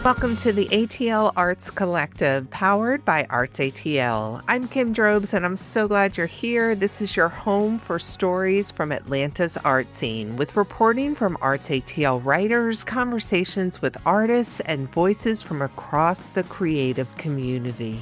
Welcome to the ATL Arts Collective, powered by ArtsATL. I'm Kim Drobes, and I'm so glad you're here. This is your home for stories from Atlanta's art scene, with reporting from ArtsATL writers, conversations with artists, and voices from across the creative community.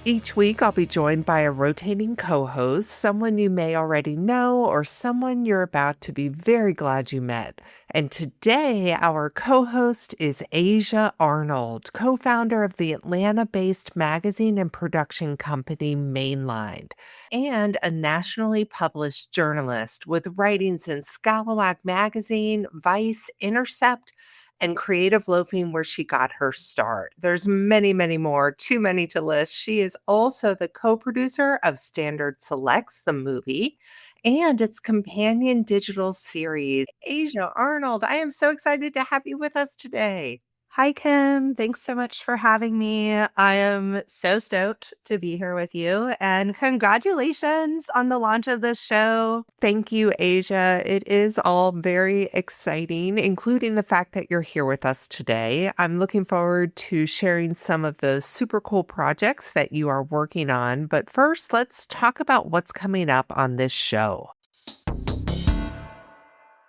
Each week, I'll be joined by a rotating co-host, someone you may already know or someone you're about to be very glad you met. And today, our co-host is Aja Arnold, co-founder of the Atlanta-based magazine and production company Mainline, and a nationally published journalist with writings in Scalawag Magazine, Vice, Intercept, and Creative Loafing, where she got her start. There's many, many more, too many to list. She is also the co-producer of Standard Selects, the movie, and its companion digital series. Aja Arnold, I am so excited to have you with us today. Hi, Kim. Thanks so much for having me. I am so stoked to be here with you, and congratulations on the launch of this show. Thank you, Aja. It is all very exciting, including the fact that you're here with us today. I'm looking forward to sharing some of the super cool projects that you are working on. But first, let's talk about what's coming up on this show.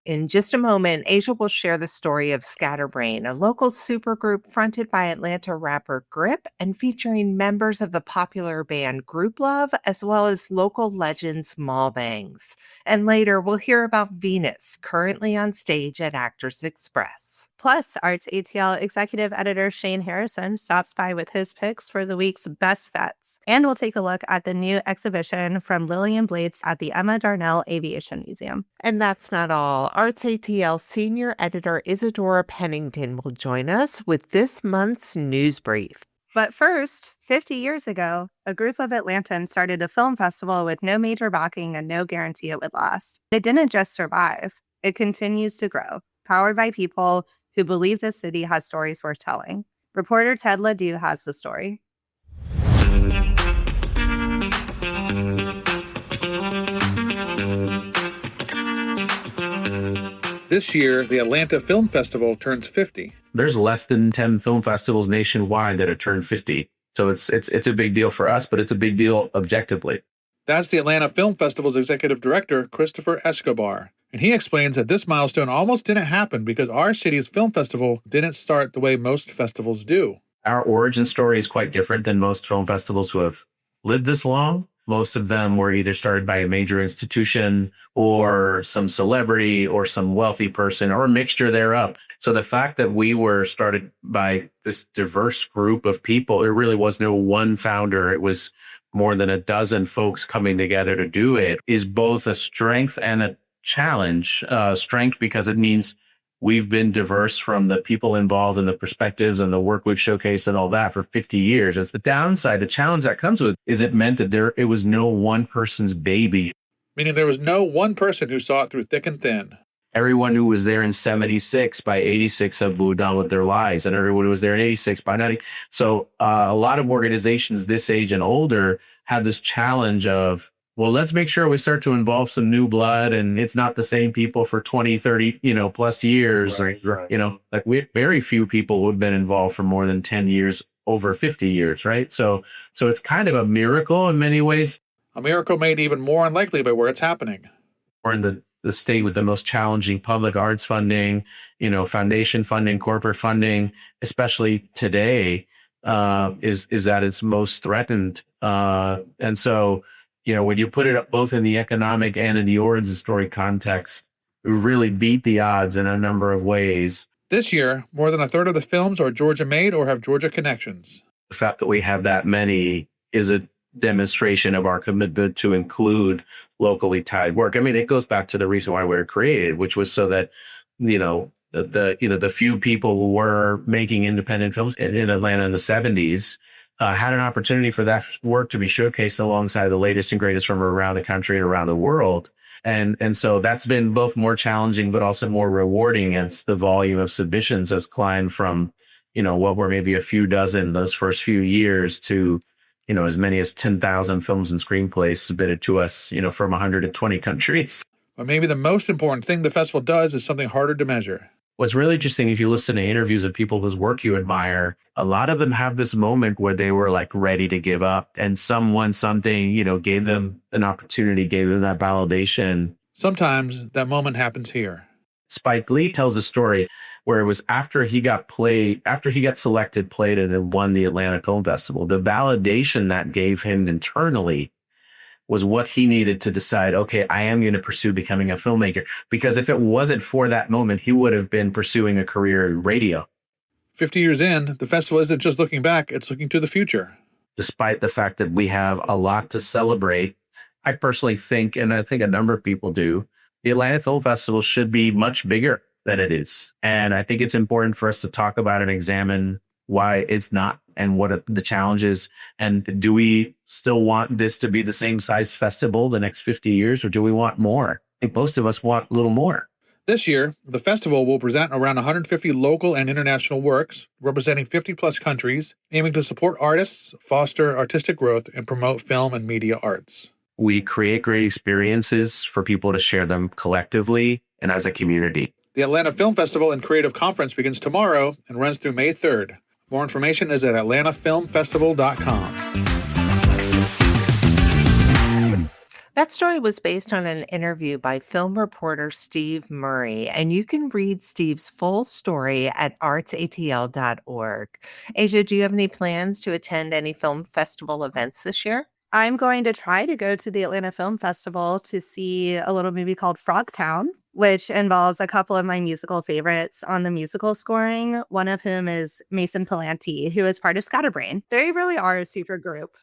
In just a moment, Aja will share the story of Scattrbrain, a local supergroup fronted by Atlanta rapper Grip and featuring members of the popular band Group Love, as well as local legends Mall Bangs. And later, we'll hear about Venus, currently on stage at Actors Express. Plus, ArtsATL executive editor Shane Harrison stops by with his picks for the week's best bets. And we'll take a look at the new exhibition from Lillian Blades at the Emma Darnell Aviation Museum. And that's not all. ArtsATL senior editor Isadora Pennington will join us with this month's news brief. But first, 50 years ago, a group of Atlantans started a film festival with no major backing and no guarantee it would last. It didn't just survive, it continues to grow, powered by people who believe this city has stories worth telling. Reporter Ted Ledoux has the story. This year, the Atlanta Film Festival turns 50. There's less than 10 film festivals nationwide that have turned 50. So it's a big deal for us, but it's a big deal objectively. That's the Atlanta Film Festival's executive director, Christopher Escobar. And he explains that this milestone almost didn't happen because our city's film festival didn't start the way most festivals do. Our origin story is quite different than most film festivals who have lived this long. Most of them were either started by a major institution or some celebrity or some wealthy person or a mixture thereof. So the fact that we were started by this diverse group of people, there really was no one founder. It was more than a dozen folks coming together to do it, is both a strength and a challenge. Strength because it means we've been diverse from the people involved and the perspectives and the work we've showcased and all that for 50 years. It's the downside. The challenge that comes with is it meant that it was no one person's baby. Meaning there was no one person who saw it through thick and thin. Everyone who was there in 76 by 86 have moved on with their lives, and everyone who was there in 86 by 90. So a lot of organizations this age and older have this challenge of, well, let's make sure we start to involve some new blood, and it's not the same people for 20, 30, plus years. Right. Very few people who have been involved for more than 10 years, over 50 years, right? So it's kind of a miracle in many ways. A miracle made even more unlikely by where it's happening. We're in the state with the most challenging public arts funding, foundation funding, corporate funding, especially today, is at its most threatened. And so, when you put it up both in the economic and in the origin story context, we really beat the odds in a number of ways. This year, more than a third of the films are Georgia-made or have Georgia connections. The fact that we have that many is a demonstration of our commitment to include locally tied work. I mean, it goes back to the reason why we were created, which was so that, the few people who were making independent films in Atlanta in the 70s had an opportunity for that work to be showcased alongside the latest and greatest from around the country and around the world. And so that's been both more challenging, but also more rewarding as the volume of submissions has climbed from, what were maybe a few dozen those first few years to, as many as 10,000 films and screenplays submitted to us, from 120 countries. But maybe the most important thing the festival does is something harder to measure. What's really interesting, if you listen to interviews of people whose work you admire, a lot of them have this moment where they were like ready to give up, and something, gave them an opportunity, gave them that validation. Sometimes that moment happens here. Spike Lee tells a story where it was after he got selected, played it, and won the Atlanta Film Festival. The validation that gave him internally was what he needed to decide, okay, I am going to pursue becoming a filmmaker. Because if it wasn't for that moment, he would have been pursuing a career in radio. 50 years in, the festival isn't just looking back, it's looking to the future. Despite the fact that we have a lot to celebrate, I personally think, and I think a number of people do, the Atlanta Film Festival should be much bigger than it is. And I think it's important for us to talk about and examine why it's not and what are the challenges. And do we still want this to be the same size festival the next 50 years, or do we want more? I think most of us want a little more. This year, the festival will present around 150 local and international works representing 50 plus countries, aiming to support artists, foster artistic growth, and promote film and media arts. We create great experiences for people to share them collectively and as a community. The Atlanta Film Festival and Creative Conference begins tomorrow and runs through May 3rd. More information is at atlantafilmfestival.com. That story was based on an interview by film reporter Steve Murray, and you can read Steve's full story at artsatl.org. Aja, do you have any plans to attend any film festival events this year? I'm going to try to go to the Atlanta Film Festival to see a little movie called Frogtown, which involves a couple of my musical favorites on the musical scoring, one of whom is Mason Palanti, who is part of Scattrbrain. They really are a super group.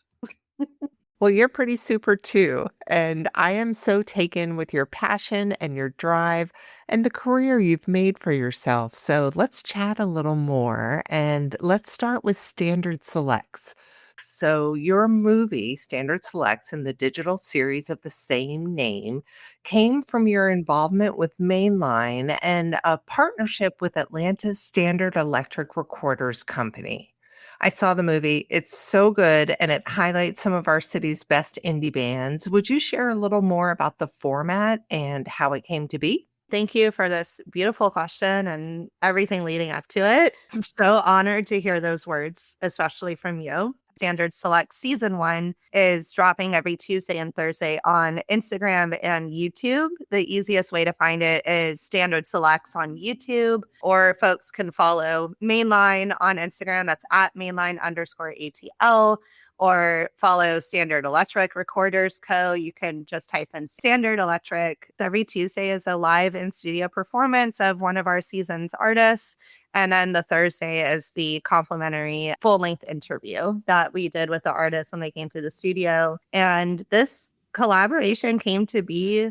Well, you're pretty super too, and I am so taken with your passion and your drive and the career you've made for yourself. So let's chat a little more, and let's start with Standard Selects. So your movie, Standard Selects, in the digital series of the same name, came from your involvement with Mainline and a partnership with Atlanta's Standard Electric Recorders Company. I saw the movie. It's so good, and it highlights some of our city's best indie bands. Would you share a little more about the format and how it came to be? Thank you for this beautiful question and everything leading up to it. I'm so honored to hear those words, especially from you. Standard Select Season 1 is dropping every Tuesday and Thursday on Instagram and YouTube. The easiest way to find it is Standard Selects on YouTube, or folks can follow Mainline on Instagram. That's at mainline_ATL, or follow Standard Electric Recorders Co. You can just type in Standard Electric. Every Tuesday is a live in-studio performance of one of our season's artists. And then the Thursday is the complimentary full-length interview that we did with the artists when they came to the studio. And this collaboration came to be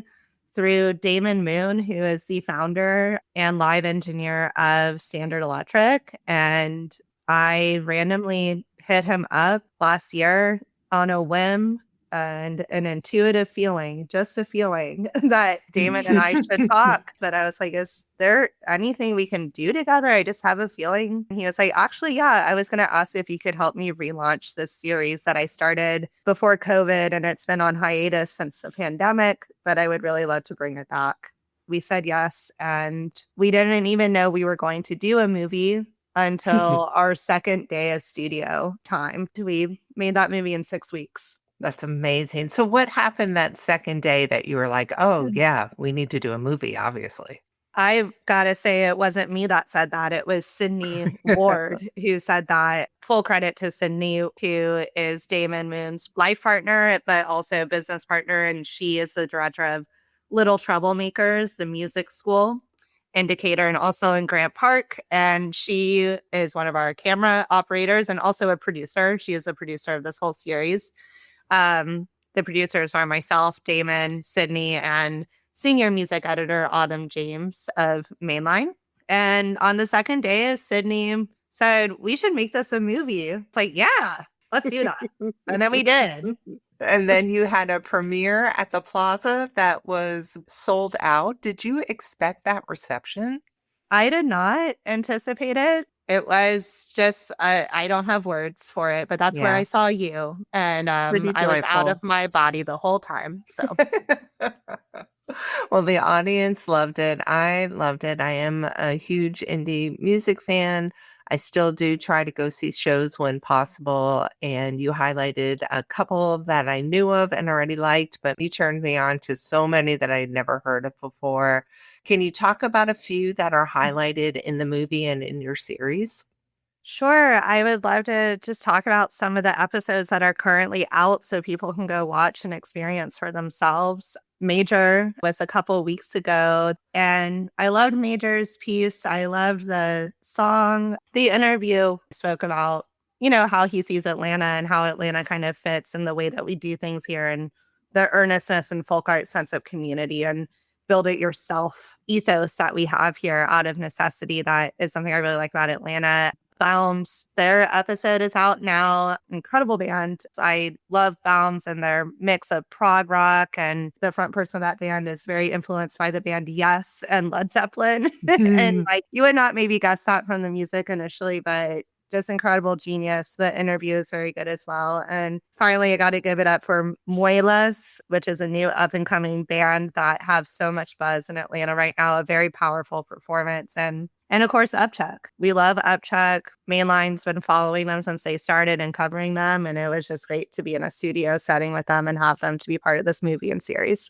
through Damon Moon, who is the founder and live engineer of Standard Electric. And I randomly hit him up last year on a whim and an intuitive feeling, just a feeling that Damon and I should talk. But I was like, is there anything we can do together? I just have a feeling. And he was like, actually, yeah, I was going to ask if you could help me relaunch this series that I started before COVID, and it's been on hiatus since the pandemic, but I would really love to bring it back. We said yes, and we didn't even know we were going to do a movie until our second day of studio time. We made that movie in 6 weeks. That's amazing. So what happened that second day that you were like, oh, yeah, we need to do a movie, obviously? I've got to say it wasn't me that said that. It was Sydney Ward who said that. Full credit to Sydney, who is Damon Moon's life partner, but also business partner. And she is the director of Little Troublemakers, the music school indicator, and also in Grant Park. And she is one of our camera operators and also a producer. She is a producer of this whole series. The producers are myself, Damon, Sydney, and senior music editor Autumn James of Mainline. And on the second day, Sydney said, we should make this a movie. It's like, yeah, let's do that. And then we did. And then you had a premiere at the Plaza that was sold out. Did you expect that reception? I did not anticipate it. It was just, I don't have words for it, but that's where I saw you. And I was out of my body the whole time. So Well, the audience loved it. I loved it. I am a huge indie music fan. I still do try to go see shows when possible. And you highlighted a couple that I knew of and already liked, but you turned me on to so many that I had never heard of before. Can you talk about a few that are highlighted in the movie and in your series? Sure. I would love to just talk about some of the episodes that are currently out so people can go watch and experience for themselves. Major was a couple weeks ago, and I loved Major's piece. I loved the song. The interview spoke about, how he sees Atlanta and how Atlanta kind of fits in the way that we do things here and the earnestness and folk art sense of community and build it yourself ethos that we have here out of necessity. That is something I really like about Atlanta. Baums, their episode is out now. Incredible band. I love Baums and their mix of prog rock, and the front person of that band is very influenced by the band Yes and Led Zeppelin. And like you would not maybe guess that from the music initially, but just incredible genius. The interview is very good as well. And finally, I got to give it up for Muelas, which is a new up and coming band that have so much buzz in Atlanta right now. A very powerful performance. And of course, Upchuck. We love Upchuck. Mainline's been following them since they started and covering them. And it was just great to be in a studio setting with them and have them to be part of this movie and series.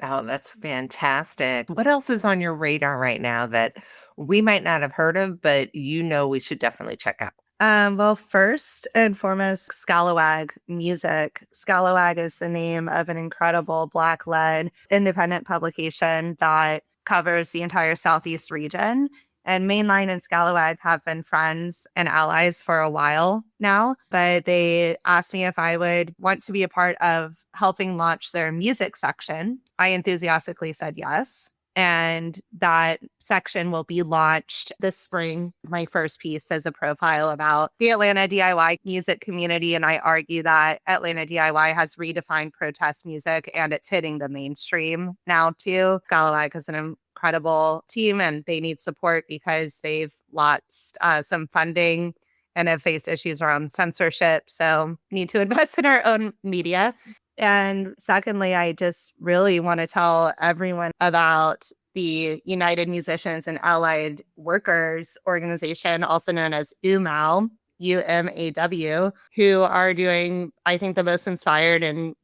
Oh, that's fantastic. What else is on your radar right now that we might not have heard of, but we should definitely check out? Well, first and foremost, Scalawag Music. Scalawag is the name of an incredible Black-led independent publication that covers the entire Southeast region. And Mainline and Scalawag have been friends and allies for a while now, but they asked me if I would want to be a part of helping launch their music section. I enthusiastically said yes. And that section will be launched this spring. My first piece is a profile about the Atlanta DIY music community. And I argue that Atlanta DIY has redefined protest music and it's hitting the mainstream now too. Scalawag is an incredible team and they need support because they've lost some funding and have faced issues around censorship. So need to invest in our own media. And secondly, I just really want to tell everyone about the United Musicians and Allied Workers organization, also known as UMAW, UMAW, who are doing, I think, the most inspired and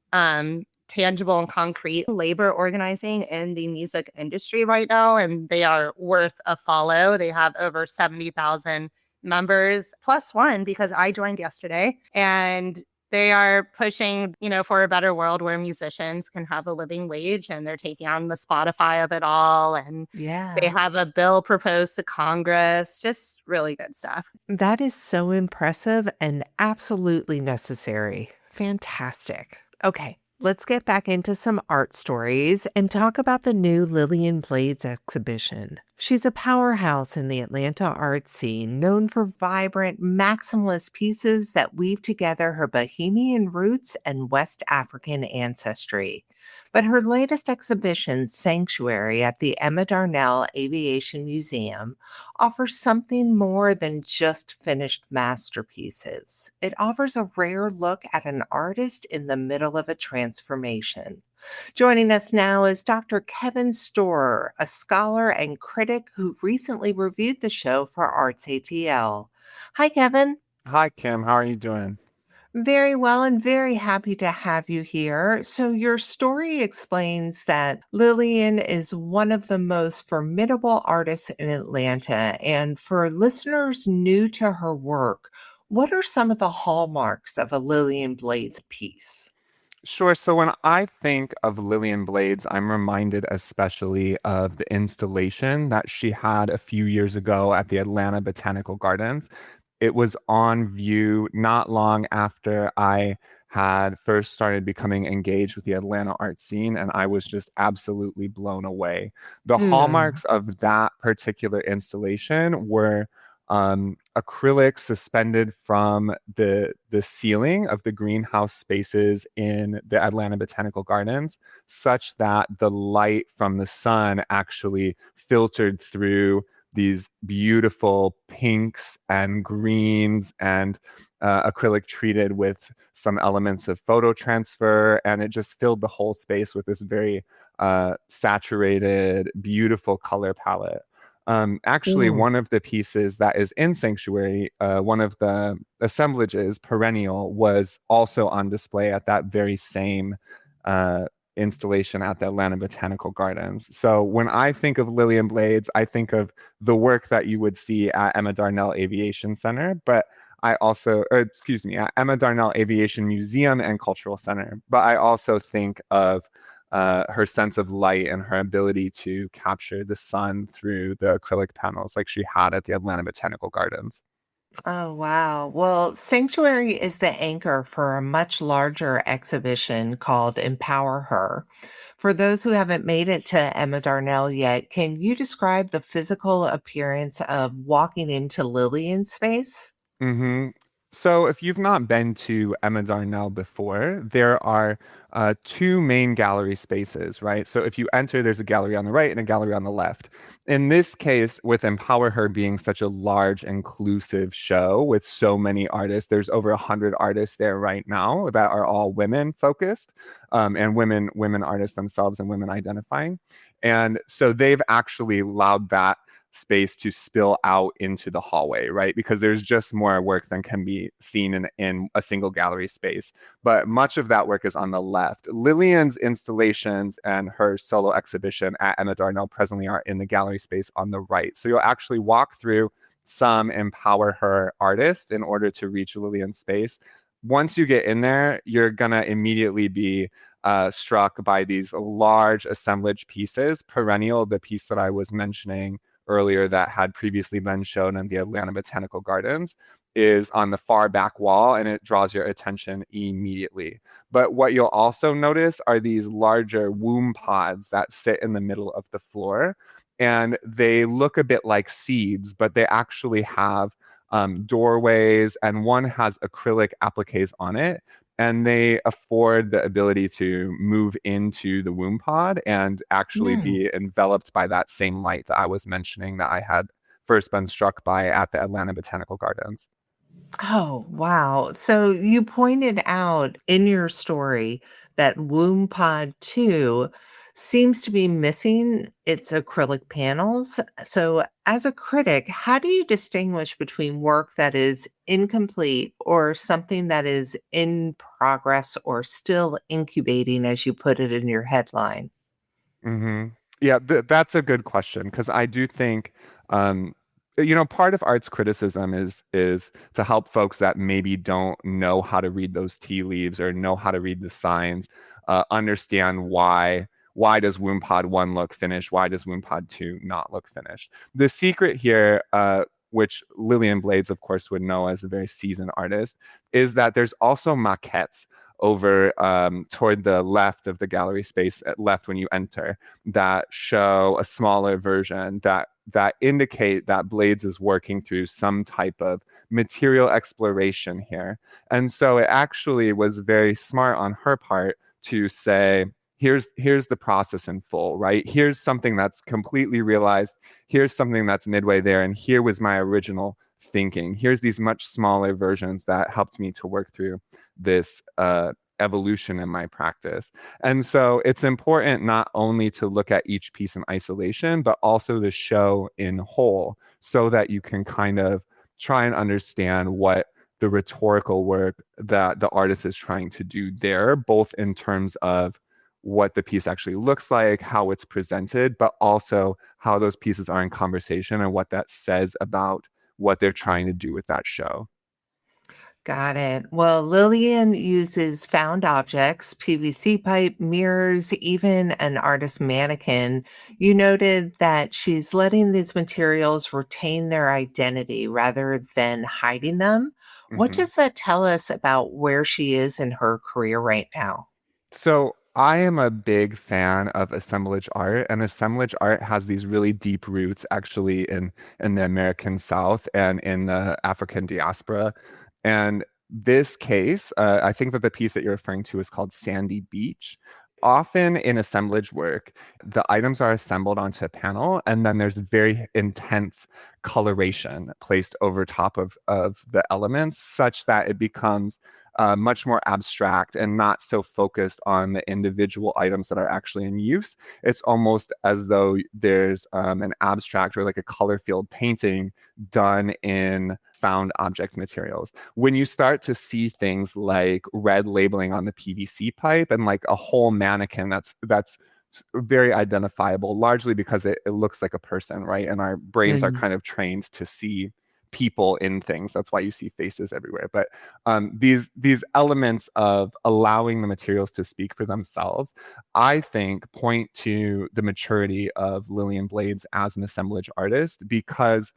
tangible and concrete labor organizing in the music industry right now. And they are worth a follow. They have over 70,000 members plus one because I joined yesterday. And they are pushing, for a better world where musicians can have a living wage, and they're taking on the Spotify of it all. And they have a bill proposed to Congress, just really good stuff. That is so impressive and absolutely necessary. Fantastic. Okay, let's get back into some art stories and talk about the new Lillian Blades exhibition. She's a powerhouse in the Atlanta art scene, known for vibrant, maximalist pieces that weave together her Bohemian roots and West African ancestry. But her latest exhibition, Sanctuary, at the Emma Darnell Aviation Museum, offers something more than just finished masterpieces. It offers a rare look at an artist in the middle of a transformation. Joining us now is Dr. Kevin Storer, a scholar and critic who recently reviewed the show for ArtsATL. Hi, Kevin. Hi, Kim. How are you doing? Very well, and very happy to have you here. So, your story explains that Lillian is one of the most formidable artists in Atlanta. And for listeners new to her work, what are some of the hallmarks of a Lillian Blades piece? Sure. So when I think of Lillian Blades, I'm reminded especially of the installation that she had a few years ago at the Atlanta Botanical Gardens. It was on view not long after I had first started becoming engaged with the Atlanta art scene, and I was just absolutely blown away. The hallmarks of that particular installation were acrylic suspended from the ceiling of the greenhouse spaces in the Atlanta Botanical Gardens, such that the light from the sun actually filtered through these beautiful pinks and greens and acrylic treated with some elements of photo transfer, and it just filled the whole space with this very saturated, beautiful color palette. Actually, Mm. one of the pieces that is in Sanctuary, one of the assemblages, Perennial, was also on display at that very same uh, installation at the Atlanta Botanical Gardens. So when I think of Lillian Blades, I think of the work that you would see at Emma Darnell Aviation Center, but I also, or excuse me, at Emma Darnell Aviation Museum and Cultural Center. But I also think of her sense of light and her ability to capture the sun through the acrylic panels like she had at the Atlanta Botanical Gardens. Oh, wow. Well, Sanctuary is the anchor for a much larger exhibition called Empower Her. For those who haven't made it to Emma Darnell yet, can you describe the physical appearance of walking into Lillian's space? Hmm. So, if you've not been to Emma Darnell before, there are two main gallery spaces, right? So, if you enter, there's a gallery on the right and a gallery on the left. In this case, with Empower Her being such a large, inclusive show with so many artists, there's over 100 artists there right now that are all women focused, and women artists themselves and women identifying. And so they've actually allowed that space to spill out into the hallway, right? Because there's just more work than can be seen in a single gallery space. But much of that work is on the left. Lillian's installations and her solo exhibition at Emma Darnell presently are in the gallery space on the right. So you'll actually walk through some Empower Her artists in order to reach Lillian's space. Once you get in there, you're going to immediately be struck by these large assemblage pieces. Perennial, the piece that I was mentioning earlier that had previously been shown in the Atlanta Botanical Gardens, is on the far back wall, and it draws your attention immediately. But what you'll also notice are these larger womb pods that sit in the middle of the floor, and they look a bit like seeds, but they actually have doorways, and one has acrylic appliques on it, and they afford the ability to move into the womb pod and actually Mm. be enveloped by that same light that I was mentioning that I had first been struck by at the Atlanta Botanical Gardens. Oh, wow. So you pointed out in your story that Womb Pod 2 seems to be missing its acrylic panels. So, as a critic, how do you distinguish between work that is incomplete or something that is in progress or still incubating, as you put it in your headline? Hmm. Yeah, that's a good question because I do think, um, part of arts criticism is to help folks that maybe don't know how to read those tea leaves or know how to read the signs, understand why does Womb Pod 1 look finished? Why does Womb Pod 2 not look finished? The secret here, which Lillian Blades, of course, would know as a very seasoned artist, is that there's also maquettes over toward the left of the gallery space, at left when you enter, that show a smaller version that indicate that Blades is working through some type of material exploration here. And so it actually was very smart on her part to say, here's the process in full, right? Here's something that's completely realized. Here's something that's midway there, and here was my original thinking. Here's these much smaller versions that helped me to work through this evolution in my practice. And so it's important not only to look at each piece in isolation, but also the show in whole so that you can kind of try and understand what the rhetorical work that the artist is trying to do there, both in terms of what the piece actually looks like, how it's presented, but also how those pieces are in conversation and what that says about what they're trying to do with that show. Got it. Well, Lillian uses found objects, PVC pipe, mirrors, even an artist mannequin. You noted that she's letting these materials retain their identity rather than hiding them. What Mhm. does that tell us about where she is in her career right now? So I am a big fan of assemblage art, and assemblage art has these really deep roots actually in the American South and in the African diaspora. And this case, I think that the piece that you're referring to is called Sandy Beach. Often in assemblage work, the items are assembled onto a panel, and then there's very intense coloration placed over top of the elements such that it becomes much more abstract and not so focused on the individual items that are actually in use. It's almost as though there's an abstract or like a color field painting done in found object materials. When you start to see things like red labeling on the PVC pipe and like a whole mannequin that's very identifiable, largely because it looks like a person, right? And our brains are kind of trained to see people in things. That's why you see faces everywhere. But these elements of allowing the materials to speak for themselves, I think, point to the maturity of Lillian Blades as an assemblage artist, because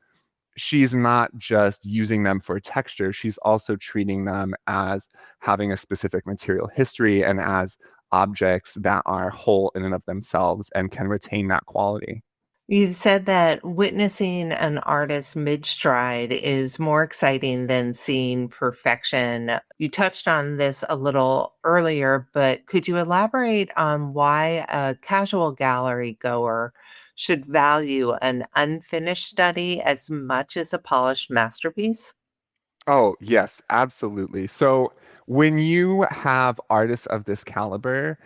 she's not just using them for texture, she's also treating them as having a specific material history and as objects that are whole in and of themselves and can retain that quality. You've said that witnessing an artist mid-stride is more exciting than seeing perfection. You touched on this a little earlier, but could you elaborate on why a casual gallery goer should value an unfinished study as much as a polished masterpiece? Oh, yes, absolutely. So when you have artists of this caliber,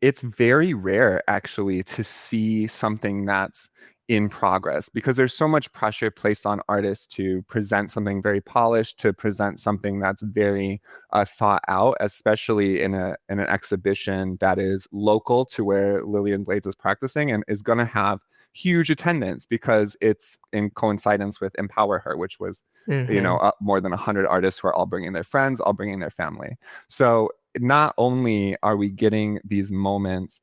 it's very rare actually to see something that's in progress, because there's so much pressure placed on artists to present something very polished, to present something that's very thought out, especially in an exhibition that is local to where Lillian Blades is practicing and is going to have huge attendance because it's in coincidence with Empower Her, which was more than 100 artists who are all bringing their friends, all bringing their family. So not only are we getting these moments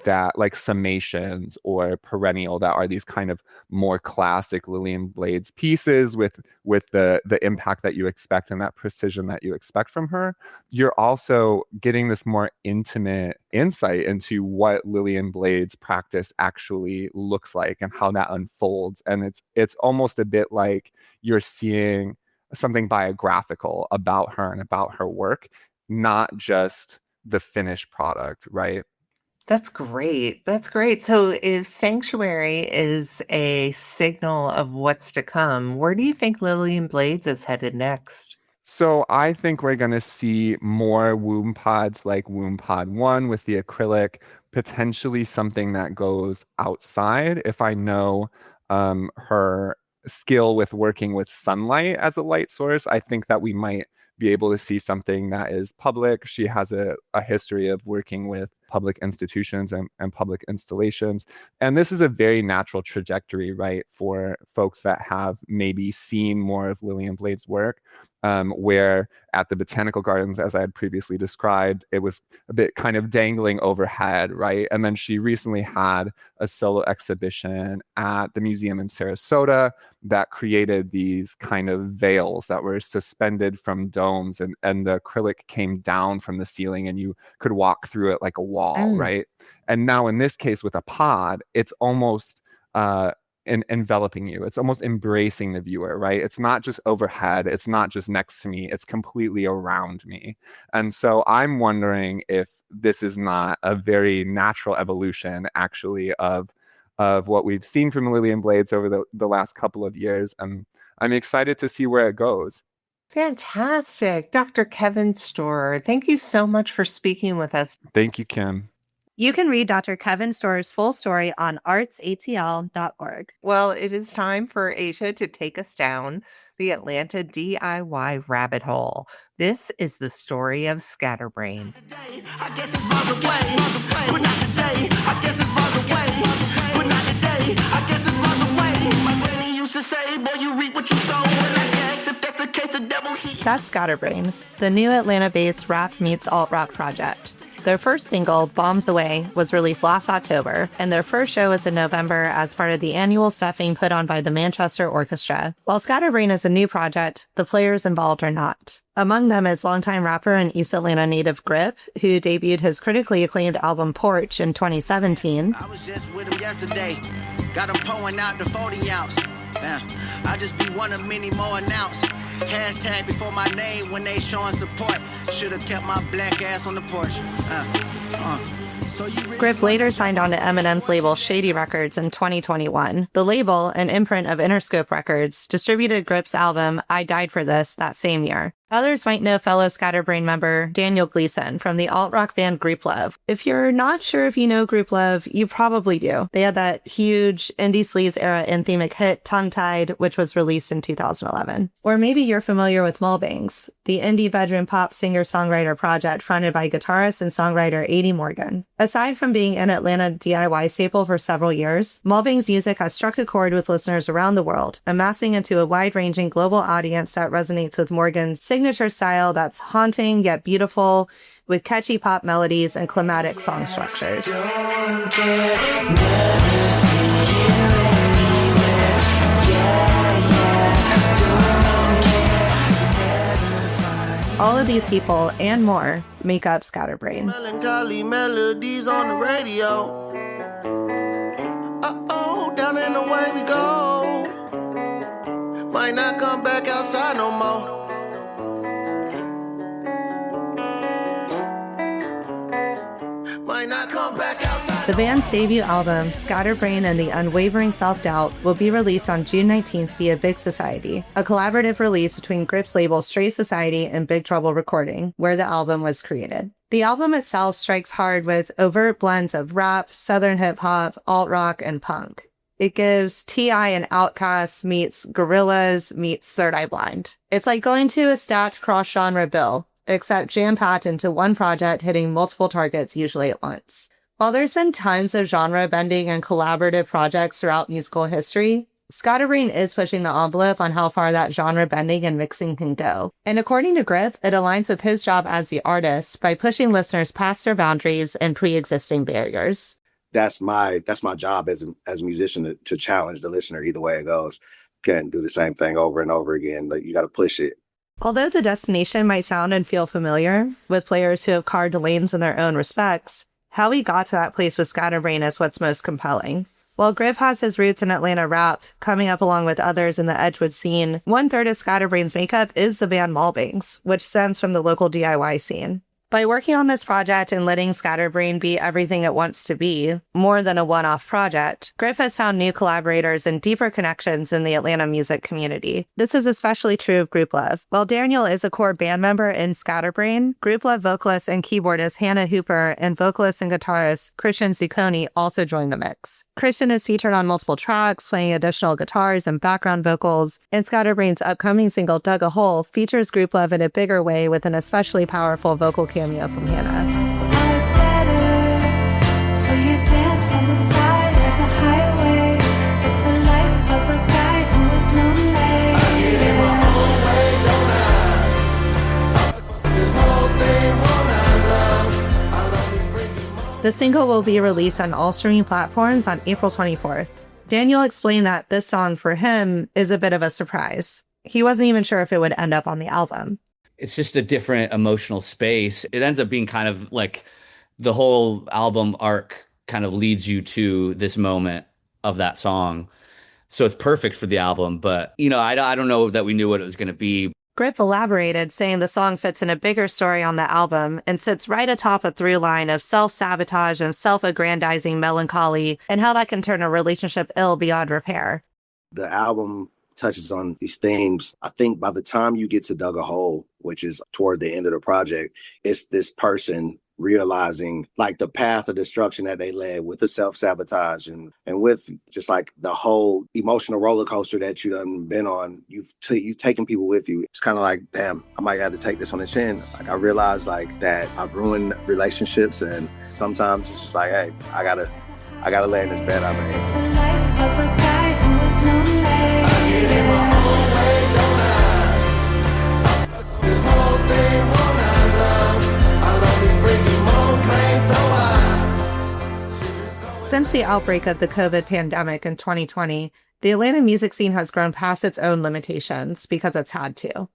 that like summations or perennial, that are these kind of more classic Lillian Blades pieces with the impact that you expect and that precision that you expect from her, you're also getting this more intimate insight into what Lillian Blades practice actually looks like and how that unfolds. And it's almost a bit like you're seeing something biographical about her and about her work, not just the finished product, right? That's great. That's great. So if Sanctuary is a signal of what's to come, where do you think Lillian Blades is headed next? So I think we're going to see more womb pods like womb pod 1 with the acrylic, potentially something that goes outside. If I know her skill with working with sunlight as a light source, I think that we might be able to see something that is public. She has a history of working with public institutions and public installations. And this is a very natural trajectory, right, for folks that have maybe seen more of Lillian Blades' work, where at the Botanical Gardens, as I had previously described, it was a bit kind of dangling overhead, right? And then she recently had a solo exhibition at the museum in Sarasota that created these kind of veils that were suspended from domes, and the acrylic came down from the ceiling and you could walk through it like a wall, right? And now in this case with a pod, it's almost enveloping you. It's almost embracing the viewer, right? It's not just overhead. It's not just next to me. It's completely around me. And so I'm wondering if this is not a very natural evolution, actually, of what we've seen from Lillian Blades over the last couple of years. And I'm excited to see where it goes. Fantastic. Dr. Kevin Storer, thank you so much for speaking with us. Thank you, Kim. You can read Dr. Kevin Storer's full story on artsatl.org. Well, it is time for Aja to take us down the Atlanta DIY rabbit hole. This is the story of Scattrbrain. That's Scattrbrain, the new Atlanta-based rap meets alt-rock project. Their first single, Bombs Away, was released last October, and their first show was in November as part of the annual stuffing put on by the Manchester Orchestra. While Scatterbrain is a new project, the players involved are not. Among them is longtime rapper and East Atlanta native Grip, who debuted his critically acclaimed album Porch in 2017. I was just with him yesterday, got him pulling out the 40 ounce. I just be one of many more announced. Hashtag before my name when they showing support. Should've kept my black ass on the porch. Grip later signed on to Eminem's label Shady Records in 2021. The label, an imprint of Interscope Records, distributed Grip's album I Died for This that same year. Others might know fellow Scatterbrain member Daniel Gleason from the alt-rock band Grouplove. If you're not sure if you know Grouplove, you probably do. They had that huge indie sleaze era anthemic hit Tongue-Tied, which was released in 2011. Or maybe you're familiar with Mulbangs, the indie bedroom pop singer-songwriter project fronted by guitarist and songwriter A.D. Morgan. Aside from being an Atlanta DIY staple for several years, Mulbangs' music has struck a chord with listeners around the world, amassing into a wide-ranging global audience that resonates with Morgan's signature style that's haunting yet beautiful, with catchy pop melodies and climatic song structures. All of these people and more make up Scatterbrain. Melancholy melodies on the radio. Uh-oh, down in the way we go. Might not come back outside no more. Might not come back outside. The band's debut album, Scatterbrain and the Unwavering Self-Doubt, will be released on June 19th via Big Society, a collaborative release between Grip's label Stray Society and Big Trouble Recording, where the album was created. The album itself strikes hard with overt blends of rap, southern hip-hop, alt-rock, and punk. It gives T.I. and Outkast meets Gorillaz meets Third Eye Blind. It's like going to a stacked cross-genre bill, except jam-packed into one project hitting multiple targets usually at once. While there's been tons of genre bending and collaborative projects throughout musical history, Scatterbrain is pushing the envelope on how far that genre bending and mixing can go. And according to Grip, it aligns with his job as the artist by pushing listeners past their boundaries and pre-existing barriers. That's my job as a musician to challenge the listener either way it goes. Can't do the same thing over and over again. Like, you got to push it. Although the destination might sound and feel familiar, with players who have carved lanes in their own respects, how we got to that place with Scatterbrain is what's most compelling. While Grip has his roots in Atlanta rap, coming up along with others in the Edgewood scene, 1/3 of Scatterbrain's makeup is the band Mulbangs, which stems from the local DIY scene. By working on this project and letting Scatterbrain be everything it wants to be, more than a one-off project, Grip has found new collaborators and deeper connections in the Atlanta music community. This is especially true of Grouplove. While Darnell is a core band member in Scatterbrain, Grouplove vocalist and keyboardist Hannah Hooper and vocalist and guitarist Christian Zucconi also joined the mix. Christian is featured on multiple tracks, playing additional guitars and background vocals, and Scatterbrain's upcoming single Dug a Hole features Grouplove in a bigger way with an especially powerful vocal cameo from Hannah. So you dance on the side of the highway. It's a life of a guy who is lonely. I get in my own way, don't I? This whole thing won't I love? I love you, bring it more. The single will be released on all streaming platforms on April 24th. Daniel explained that this song for him is a bit of a surprise. He wasn't even sure if it would end up on the album. It's just a different emotional space. It ends up being kind of like the whole album arc kind of leads you to this moment of that song. So it's perfect for the album. But, I don't know that we knew what it was going to be. Grip elaborated, saying the song fits in a bigger story on the album and sits right atop a through line of self-sabotage and self-aggrandizing melancholy and how that can turn a relationship ill beyond repair. The album touches on these themes. I think by the time you get to Dug a Hole, which is toward the end of the project, it's this person realizing like the path of destruction that they led with the self-sabotage and with just like the whole emotional roller coaster that you done been on. You've taken people with you. It's kind of like, damn, I might have to take this on the chin. Like, I realized like that I've ruined relationships, and sometimes it's just like, hey, I gotta lay in this bed I made. It's a life of a guy who is lonely. I get in my own way, don't I? This whole thing won't I love? I love you, bringing more pain, so Since the outbreak of the COVID pandemic in 2020, the Atlanta music scene has grown past its own limitations because it's had to.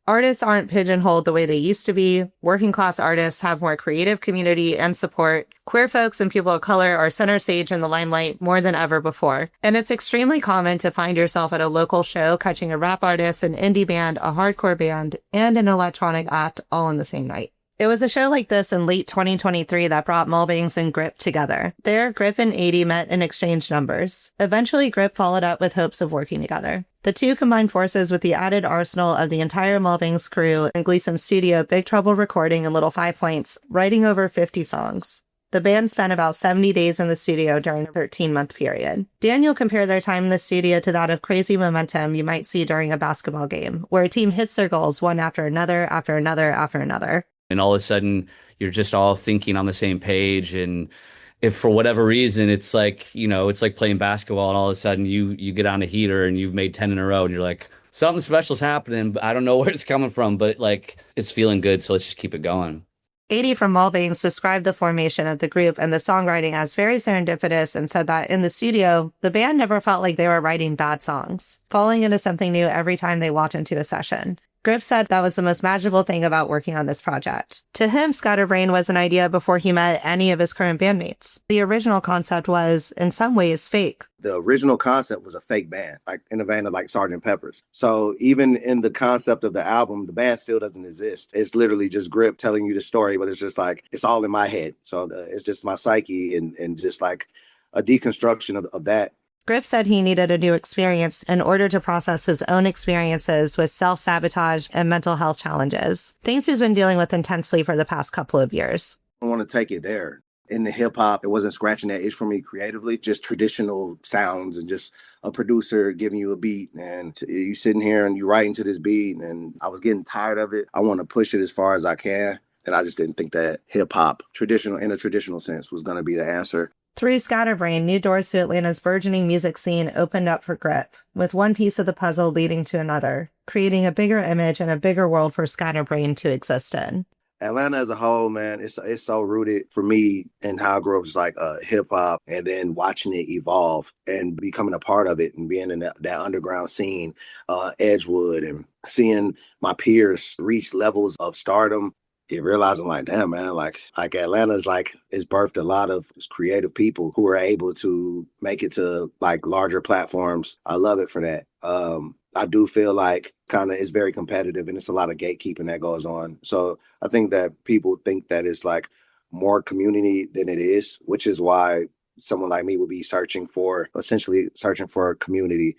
Artists aren't pigeonholed the way they used to be. Working class artists have more creative community and support. Queer folks and people of color are center stage in the limelight more than ever before. And it's extremely common to find yourself at a local show catching a rap artist, an indie band, a hardcore band, and an electronic act all in the same night. It was a show like this in late 2023 that brought Mulvaney's and Grip together. There, Grip and 80 met and exchanged numbers. Eventually, Grip followed up with hopes of working together. The two combined forces with the added arsenal of the entire Mulvaney's crew in Gleason's studio, Big Trouble Recording and Little 5 Points, writing over 50 songs. The band spent about 70 days in the studio during a 13-month period. Daniel compared their time in the studio to that of crazy momentum you might see during a basketball game, where a team hits their goals one after another, after another, after another. And all of a sudden, you're just all thinking on the same page. And if for whatever reason, it's like, it's like playing basketball and all of a sudden you get on a heater and you've made 10 in a row and you're like, something special's happening, but I don't know where it's coming from, but like, it's feeling good. So let's just keep it going. 80 from Mulvaney's described the formation of the group and the songwriting as very serendipitous and said that in the studio, the band never felt like they were writing bad songs, falling into something new every time they walked into a session. Grip said that was the most magical thing about working on this project. To him, Scattrbrain was an idea before he met any of his current bandmates. The original concept was, in some ways, fake. The original concept was a fake band, like in the vein of like Sgt. Pepper's. So even in the concept of the album, the band still doesn't exist. It's literally just Grip telling you the story, but it's just like, it's all in my head. So it's just my psyche and just like a deconstruction of that. Grip said he needed a new experience in order to process his own experiences with self-sabotage and mental health challenges, things he's been dealing with intensely for the past couple of years. I want to take it there. In the hip hop, it wasn't scratching that itch for me creatively, just traditional sounds and just a producer giving you a beat and you sitting here and you writing to this beat, and I was getting tired of it. I want to push it as far as I can. And I just didn't think that hip hop, traditional in a traditional sense, was going to be the answer. Through Scattrbrain, new doors to Atlanta's burgeoning music scene opened up for Grip, with one piece of the puzzle leading to another, creating a bigger image and a bigger world for Scattrbrain to exist in. Atlanta as a whole, man, it's so rooted for me in how I grew up, just like hip hop, and then watching it evolve and becoming a part of it and being in that underground scene, Edgewood, and seeing my peers reach levels of stardom. You're realizing like, damn, man, like Atlanta's like, it's birthed a lot of creative people who are able to make it to like larger platforms. I love it for that. I do feel like kind of it's very competitive and it's a lot of gatekeeping that goes on. So I think that people think that it's like more community than it is, which is why someone like me would be essentially searching for a community.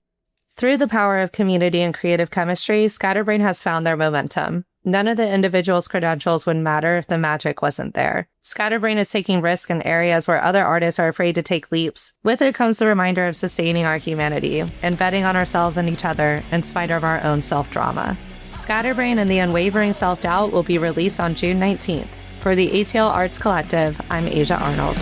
Through the power of community and creative chemistry, Scattrbrain has found their momentum. None of the individual's credentials would matter if the magic wasn't there. Scattrbrain is taking risks in areas where other artists are afraid to take leaps. With it comes the reminder of sustaining our humanity and betting on ourselves and each other in spite of our own self-drama. Scattrbrain and the Unwavering Self-Doubt will be released on June 19th. For the ATL Arts Collective, I'm Aja Arnold.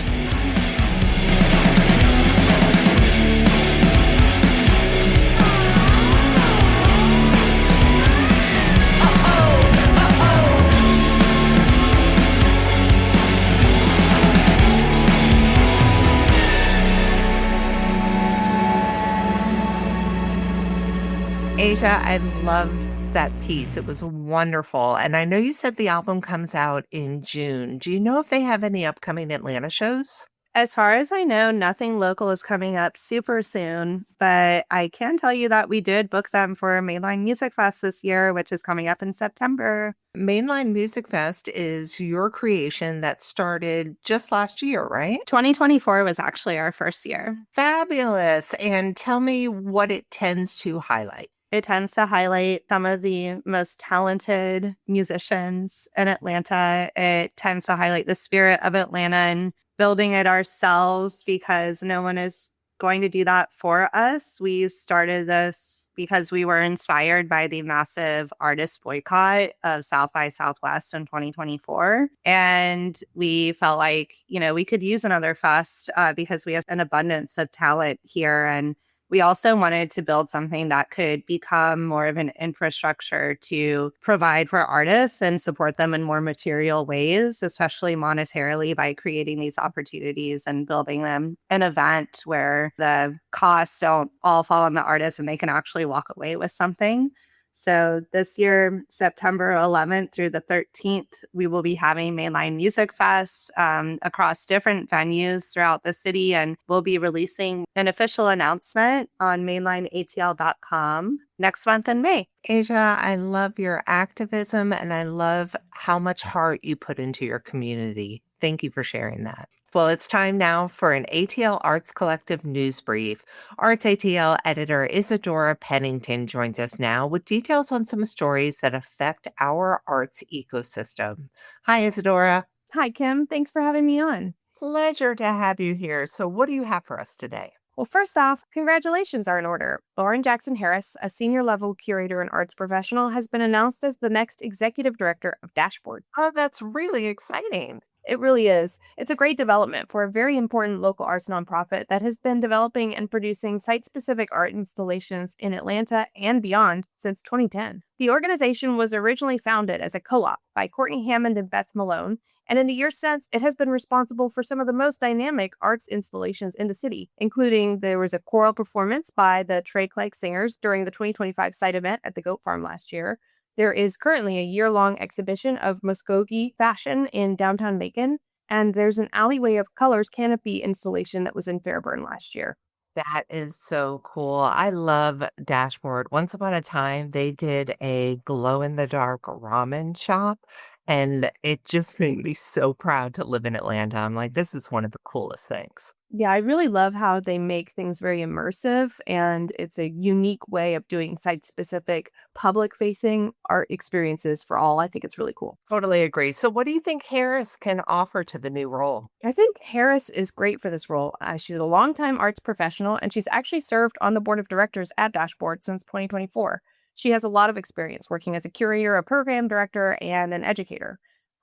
Aja, I loved that piece. It was wonderful. And I know you said the album comes out in June. Do you know if they have any upcoming Atlanta shows? As far as I know, nothing local is coming up super soon, but I can tell you that we did book them for Mainline Music Fest this year, which is coming up in September. Mainline Music Fest is your creation that started just last year, right? 2024 was actually our first year. Fabulous. And tell me what it tends to highlight. It tends to highlight some of the most talented musicians in Atlanta. It tends to highlight the spirit of Atlanta and building it ourselves because no one is going to do that for us. We started this because we were inspired by the massive artist boycott of South by Southwest in 2024. And we felt like, we could use another fest because we have an abundance of talent here. And we also wanted to build something that could become more of an infrastructure to provide for artists and support them in more material ways, especially monetarily, by creating these opportunities and building them an event where the costs don't all fall on the artist and they can actually walk away with something. So this year, September 11th through the 13th, we will be having Mainline Music Fest across different venues throughout the city, and we'll be releasing an official announcement on mainlineatl.com next month in May. Aja, I love your activism and I love how much heart you put into your community. Thank you for sharing that. Well, it's time now for an ATL Arts Collective news brief. ArtsATL editor Isadora Pennington joins us now with details on some stories that affect our arts ecosystem. Hi, Isadora. Hi, Kim. Thanks for having me on. Pleasure to have you here. So what do you have for us today? Well, first off, congratulations are in order. Lauren Jackson Harris, a senior level curator and arts professional, has been announced as the next executive director of Dashboard. Oh, that's really exciting. It really is. It's a great development for a very important local arts nonprofit that has been developing and producing site-specific art installations in Atlanta and beyond since 2010. The organization was originally founded as a co-op by Courtney Hammond and Beth Malone, and in the years since, it has been responsible for some of the most dynamic arts installations in the city, including there was a choral performance by the Trey Clegg Singers during the 2025 site event at the Goat Farm last year. There is currently a year-long exhibition of Muskogee fashion in downtown Macon, and there's an Alleyway of Colors canopy installation that was in Fairburn last year. That is so cool. I love Dashboard. Once upon a time, they did a glow-in-the-dark ramen shop, and it just made me so proud to live in Atlanta. I'm like, this is one of the coolest things. Yeah, I really love how they make things very immersive, and it's a unique way of doing site-specific, public-facing art experiences for all. I think it's really cool. Totally agree. So what do you think Harris can offer to the new role? I think Harris is great for this role. She's a longtime arts professional, and she's actually served on the board of directors at Dashboard since 2024. She has a lot of experience working as a curator, a program director, and an educator.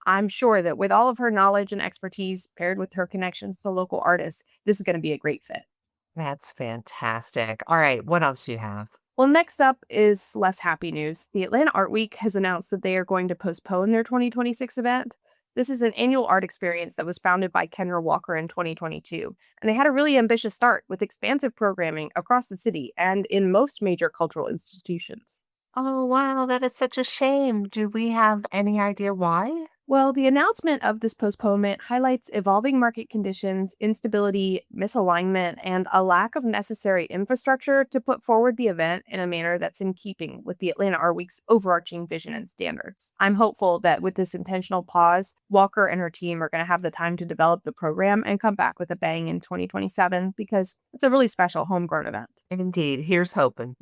I'm sure that with all of her knowledge and expertise paired with her connections to local artists, this is going to be a great fit. That's fantastic. All right, what else do you have? Well, next up is less happy news. The Atlanta Art Week has announced that they are going to postpone their 2026 event. This is an annual art experience that was founded by Kendra Walker in 2022, and they had a really ambitious start with expansive programming across the city and in most major cultural institutions. Oh, wow, that is such a shame. Do we have any idea why? Well, the announcement of this postponement highlights evolving market conditions, instability, misalignment, and a lack of necessary infrastructure to put forward the event in a manner that's in keeping with the Atlanta Art Week's overarching vision and standards. I'm hopeful that with this intentional pause, Walker and her team are going to have the time to develop the program and come back with a bang in 2027 because it's a really special homegrown event. Indeed. Here's hoping.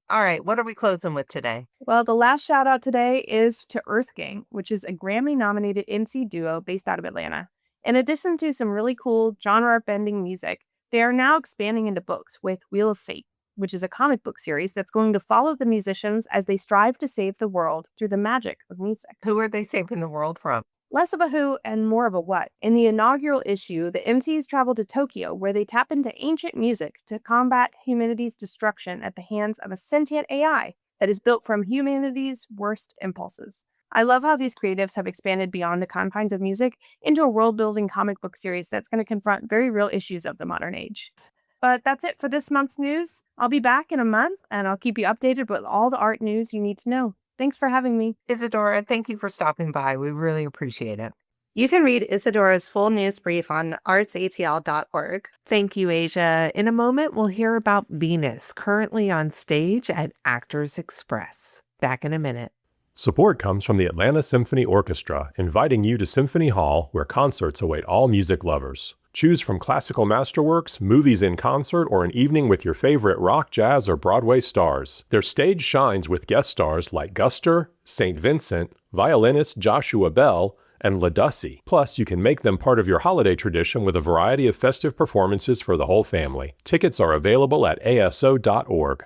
All right, what are we closing with today? Well, the last shout out today is to Earth Gang, which is a Grammy-nominated MC duo based out of Atlanta. In addition to some really cool genre-bending music, they are now expanding into books with Wheel of Fate, which is a comic book series that's going to follow the musicians as they strive to save the world through the magic of music. Who are they saving the world from? Less of a who and more of a what. In the inaugural issue, the MCs travel to Tokyo, where they tap into ancient music to combat humanity's destruction at the hands of a sentient AI that is built from humanity's worst impulses. I love how these creatives have expanded beyond the confines of music into a world-building comic book series that's going to confront very real issues of the modern age. But that's it for this month's news. I'll be back in a month, and I'll keep you updated with all the art news you need to know. Thanks for having me. Isadora, thank you for stopping by. We really appreciate it. You can read Isadora's full news brief on artsatl.org. Thank you, Aja. In a moment, we'll hear about Venus, currently on stage at Actors Express. Back in a minute. Support comes from the Atlanta Symphony Orchestra, inviting you to Symphony Hall, where concerts await all music lovers. Choose from classical masterworks, movies in concert, or an evening with your favorite rock, jazz, or Broadway stars. Their stage shines with guest stars like Guster, St. Vincent, violinist Joshua Bell, and LaDussy. Plus, you can make them part of your holiday tradition with a variety of festive performances for the whole family. Tickets are available at aso.org.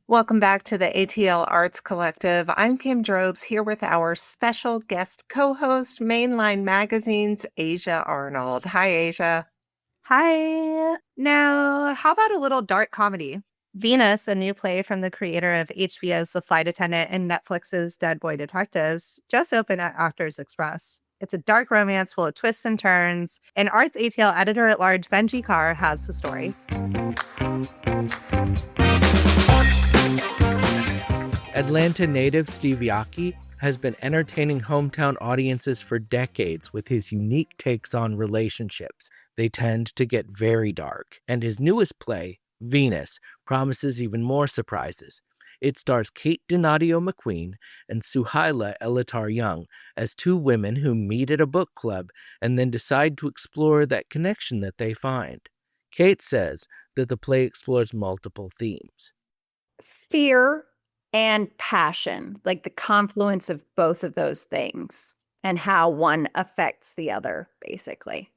Welcome back to the ATL Arts Collective. I'm Kim Drobes, here with our special guest co-host, Mainline Magazine's Aja Arnold. Hi, Aja. Hi. Now, how about a little dark comedy? Venus, a new play from the creator of HBO's The Flight Attendant and Netflix's Dead Boy Detectives, just opened at Actors Express. It's a dark romance full of twists and turns, and ArtsATL editor-at-large Benji Carr has the story. Atlanta native Steve Yockey has been entertaining hometown audiences for decades with his unique takes on relationships. They tend to get very dark, and his newest play, Venus, promises even more surprises. It stars Kate Donadio McQueen and Suhaila Elatar Young as two women who meet at a book club and then decide to explore that connection that they find. Kate says that the play explores multiple themes. Fear and passion, like the confluence of both of those things and how one affects the other, basically.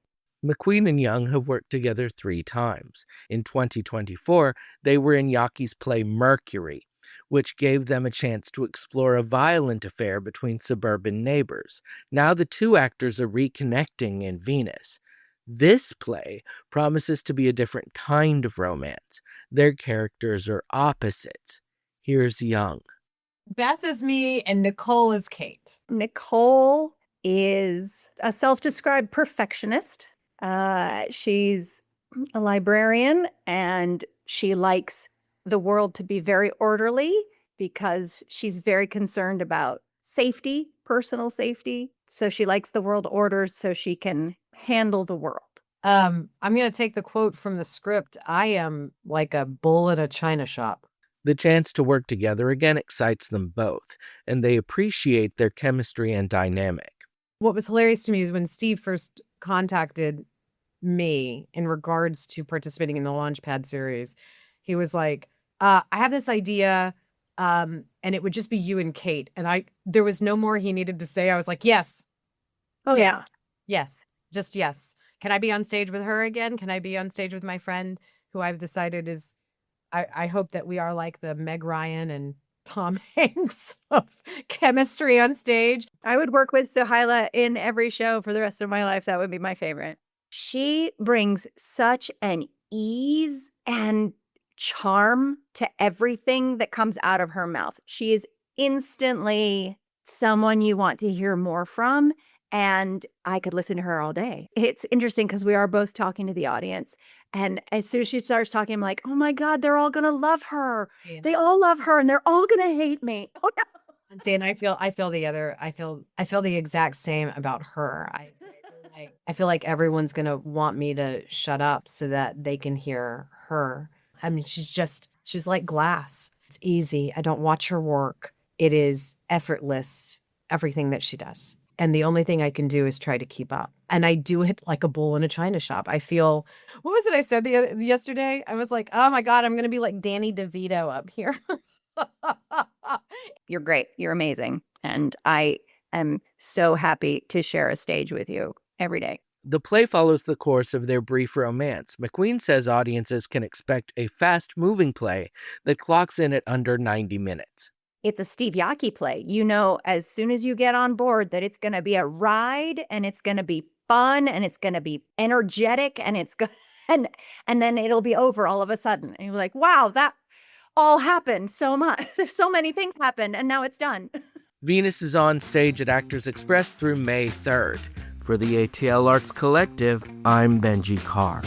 McQueen and Young have worked together 3 times. In 2024, they were in Yockey's play Mercury, which gave them a chance to explore a violent affair between suburban neighbors. Now the two actors are reconnecting in Venus. This play promises to be a different kind of romance. Their characters are opposites. Here's Young. Beth is me and Nicole is Kate. Nicole is a self-described perfectionist. She's a librarian and she likes the world to be very orderly because she's very concerned about safety, personal safety. So she likes the world ordered so she can handle the world. I'm going to take the quote from the script. I am like a bull in a china shop. The chance to work together again excites them both, and they appreciate their chemistry and dynamic. What was hilarious to me is when Steve first contacted me in regards to participating in the Launchpad series, he was like, I have this idea, and it would just be you and Kate. And there was no more he needed to say. I was like, yes. Oh, yeah. Yes. Just yes. Can I be on stage with her again? Can I be on stage with my friend who I've decided is, I hope that we are like the Meg Ryan and Tom Hanks of chemistry on stage. I would work with Suhaila in every show for the rest of my life. That would be my favorite. She brings such an ease and charm to everything that comes out of her mouth. She is instantly someone you want to hear more from. And I could listen to her all day. It's interesting because we are both talking to the audience. And as soon as she starts talking, I'm like, oh my God, they're all going to love her. Yeah. They all love her and they're all going to hate me. Oh no. Dan, I feel the exact same about her. I feel like everyone's going to want me to shut up so that they can hear her. I mean, she's like glass. It's easy. I don't watch her work. It is effortless, everything that she does. And the only thing I can do is try to keep up. And I do it like a bull in a china shop. I feel, what was it I said yesterday? I was like, oh my God, I'm going to be like Danny DeVito up here. You're great. You're amazing. And I am so happy to share a stage with you every day. The play follows the course of their brief romance. McQueen says audiences can expect a fast-moving play that clocks in at under 90 minutes. It's a Steve Yockey play. You know, as soon as you get on board that it's going to be a ride and it's going to be fun and it's going to be energetic and it's going and then it'll be over all of a sudden. And you're like, wow, that all happened so much. So many things happened and now it's done. Venus is on stage at Actors Express through May 3rd. For the ATL Arts Collective, I'm Benji Carr.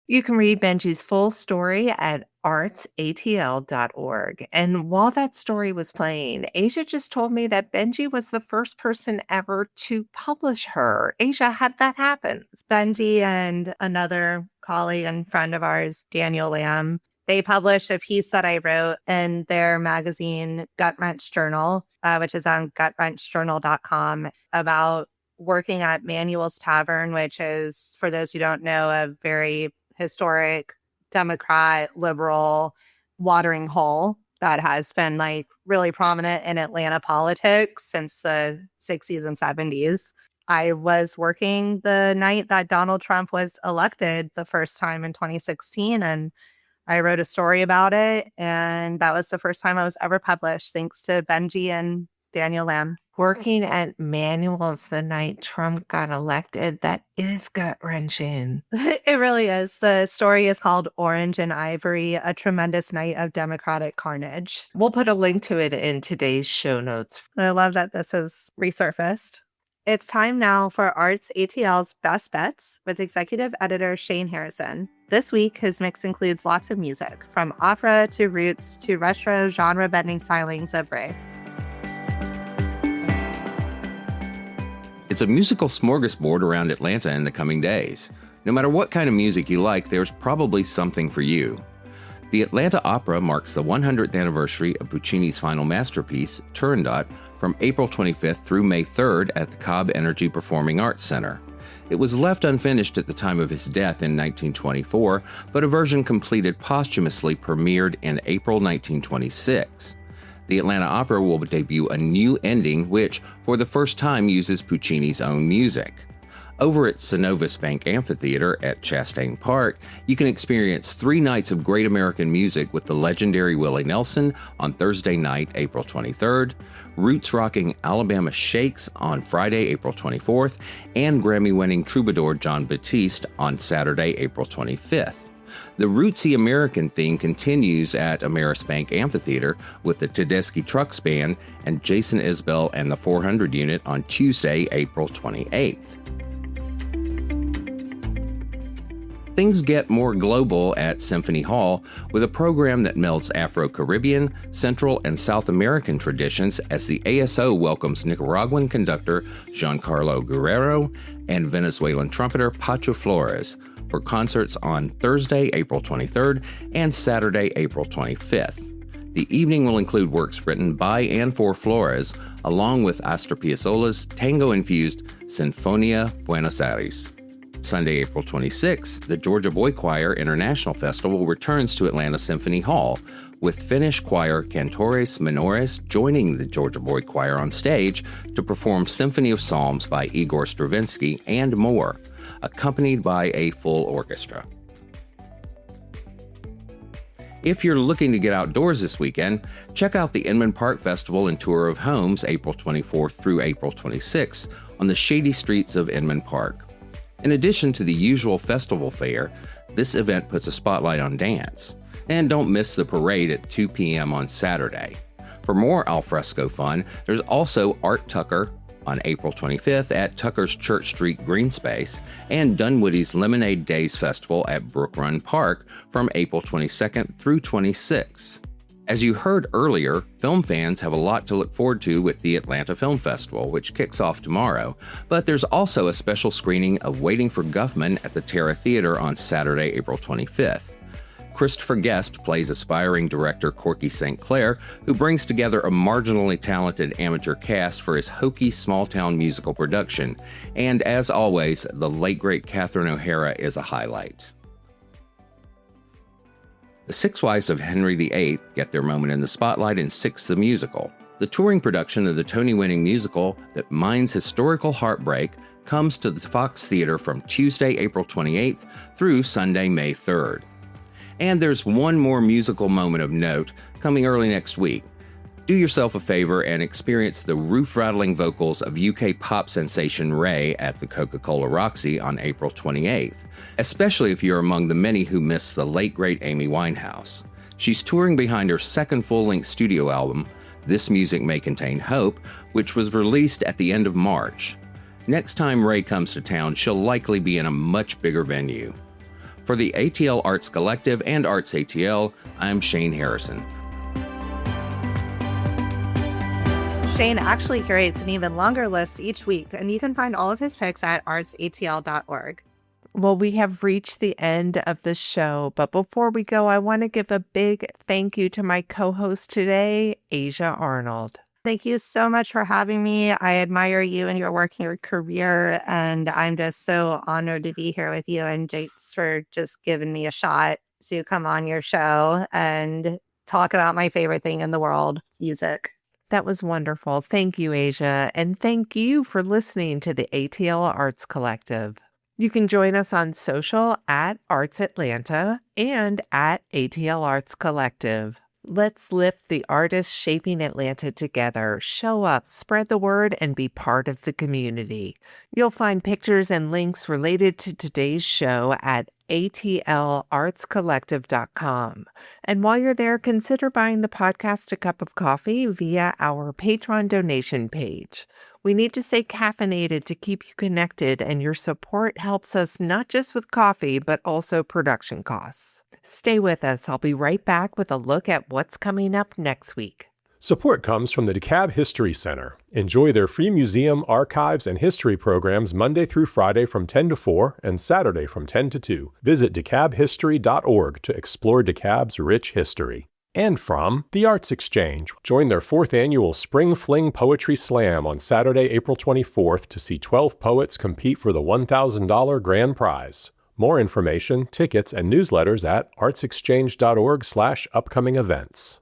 You can read Benji's full story at ArtsATL.org. And while that story was playing, Aja just told me that Benji was the first person ever to publish her. Aja, how'd that happen? Benji and another colleague and friend of ours, Daniel Lamb, they published a piece that I wrote in their magazine, Gut Wrench Journal, which is on gutwrenchjournal.com, about working at Manuel's Tavern, which is, for those who don't know, a very historic Democrat, liberal watering hole that has been like really prominent in Atlanta politics since the 60s and 70s. I was working the night that Donald Trump was elected the first time in 2016, and I wrote a story about it, and that was the first time I was ever published, thanks to Benji and Daniel Lamb. Working at Manuel's the night Trump got elected, that is gut-wrenching. It really is. The story is called Orange and Ivory, a tremendous night of Democratic carnage. We'll put a link to it in today's show notes. I love that this has resurfaced. It's time now for ArtsATL's Best Bets with executive editor Shane Harrison. This week, his mix includes lots of music, from opera to roots to retro genre-bending stylings of Ray. It's a musical smorgasbord around Atlanta in the coming days. No matter what kind of music you like, there's probably something for you. The Atlanta Opera marks the 100th anniversary of Puccini's final masterpiece, Turandot, from April 25th through May 3rd at the Cobb Energy Performing Arts Center. It was left unfinished at the time of his death in 1924, but a version completed posthumously premiered in April 1926. The Atlanta Opera will debut a new ending which, for the first time, uses Puccini's own music. Over at Synovus Bank Amphitheater at Chastain Park, you can experience 3 nights of great American music with the legendary Willie Nelson on Thursday night, April 23rd, roots-rocking Alabama Shakes on Friday, April 24th, and Grammy-winning troubadour John Batiste on Saturday, April 25th. The rootsy American theme continues at Ameris Bank Amphitheater with the Tedeschi Trucks Band and Jason Isbell and the 400 Unit on Tuesday, April 28th. Things get more global at Symphony Hall with a program that melds Afro-Caribbean, Central, and South American traditions as the ASO welcomes Nicaraguan conductor Giancarlo Guerrero and Venezuelan trumpeter Pacho Flores for concerts on Thursday, April 23rd and Saturday, April 25th. The evening will include works written by and for Flores, along with Astor Piazzolla's tango-infused Sinfonia Buenos Aires. Sunday, April 26th, the Georgia Boy Choir International Festival returns to Atlanta Symphony Hall, with Finnish choir Cantores Minores joining the Georgia Boy Choir on stage to perform Symphony of Psalms by Igor Stravinsky and more, accompanied by a full orchestra. If you're looking to get outdoors this weekend, check out the Inman Park Festival and Tour of Homes April 24th through April 26th on the shady streets of Inman Park. In addition to the usual festival fare, this event puts a spotlight on dance. And don't miss the parade at 2 p.m. on Saturday. For more alfresco fun, there's also Art Tucker on April 25th at Tucker's Church Street Green Space and Dunwoody's Lemonade Days Festival at Brook Run Park from April 22nd through 26th. As you heard earlier, film fans have a lot to look forward to with the Atlanta Film Festival, which kicks off tomorrow, but there's also a special screening of Waiting for Guffman at the Terra Theater on Saturday, April 25th. Christopher Guest plays aspiring director Corky St. Clair, who brings together a marginally talented amateur cast for his hokey small-town musical production, and as always, the late great Catherine O'Hara is a highlight. The Six Wives of Henry VIII get their moment in the spotlight in Six the Musical. The touring production of the Tony-winning musical that mines historical heartbreak comes to the Fox Theater from Tuesday, April 28th through Sunday, May 3rd. And there's one more musical moment of note coming early next week. Do yourself a favor and experience the roof-rattling vocals of UK pop sensation Ray at the Coca-Cola Roxy on April 28th, especially if you're among the many who miss the late great Amy Winehouse. She's touring behind her second full-length studio album, This Music May Contain Hope, which was released at the end of March. Next time Ray comes to town, she'll likely be in a much bigger venue. For the ATL Arts Collective and ArtsATL, I'm Shane Harrison. Shane actually curates an even longer list each week, and you can find all of his picks at artsatl.org. Well, we have reached the end of the show, but before we go, I want to give a big thank you to my co-host today, Aja Arnold. Thank you so much for having me. I admire you and your work and your career, and I'm just so honored to be here with you, and thanks for just giving me a shot to come on your show and talk about my favorite thing in the world, music. That was wonderful. Thank you, Aja, and thank you for listening to the ATL Arts Collective. You can join us on social at ArtsAtlanta and at ATL Arts Collective. Let's lift the artists shaping Atlanta together. Show up, spread the word, and be part of the community. You'll find pictures and links related to today's show at atlartscollective.com. And while you're there, consider buying the podcast a cup of coffee via our Patreon donation page. We need to stay caffeinated to keep you connected, and your support helps us not just with coffee, but also production costs. Stay with us. I'll be right back with a look at what's coming up next week. Support comes from the DeKalb History Center. Enjoy their free museum, archives, and history programs Monday through Friday from 10 to 4 and Saturday from 10 to 2. Visit DeKalbHistory.org to explore DeKalb's rich history. And from the Arts Exchange. Join their 4th annual Spring Fling Poetry Slam on Saturday, April 24th to see 12 poets compete for the $1,000 grand prize. More information, tickets, and newsletters at artsexchange.org/upcoming events.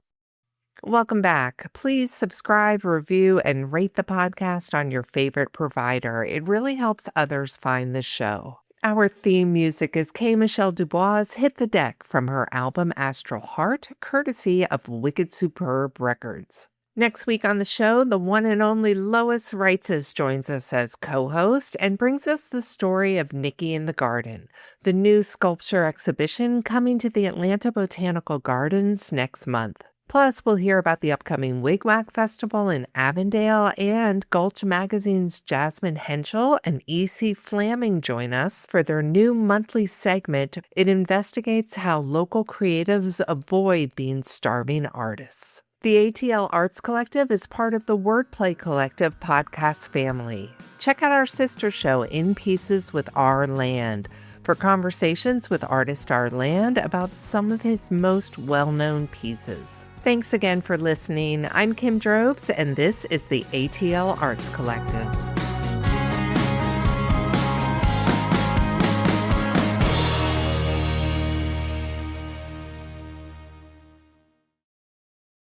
Welcome back. Please subscribe, review, and rate the podcast on your favorite provider. It really helps others find the show. Our theme music is K. Michelle Dubois' Hit the Deck from her album Astral Heart, courtesy of Wicked Superb Records. Next week on the show, the one and only Lois Reitzes joins us as co-host and brings us the story of Nikki in the Garden, the new sculpture exhibition coming to the Atlanta Botanical Gardens next month. Plus, we'll hear about the upcoming Wigwag Festival in Avondale, and Gulch Magazine's Jasmine Henschel and E.C. Flaming join us for their new monthly segment. It investigates how local creatives avoid being starving artists. The ATL Arts Collective is part of the Wordplay Collective podcast family. Check out our sister show, In Pieces with Our Land, for conversations with artist Our Land about some of his most well-known pieces. Thanks again for listening. I'm Kim Drobes, and this is the ATL Arts Collective.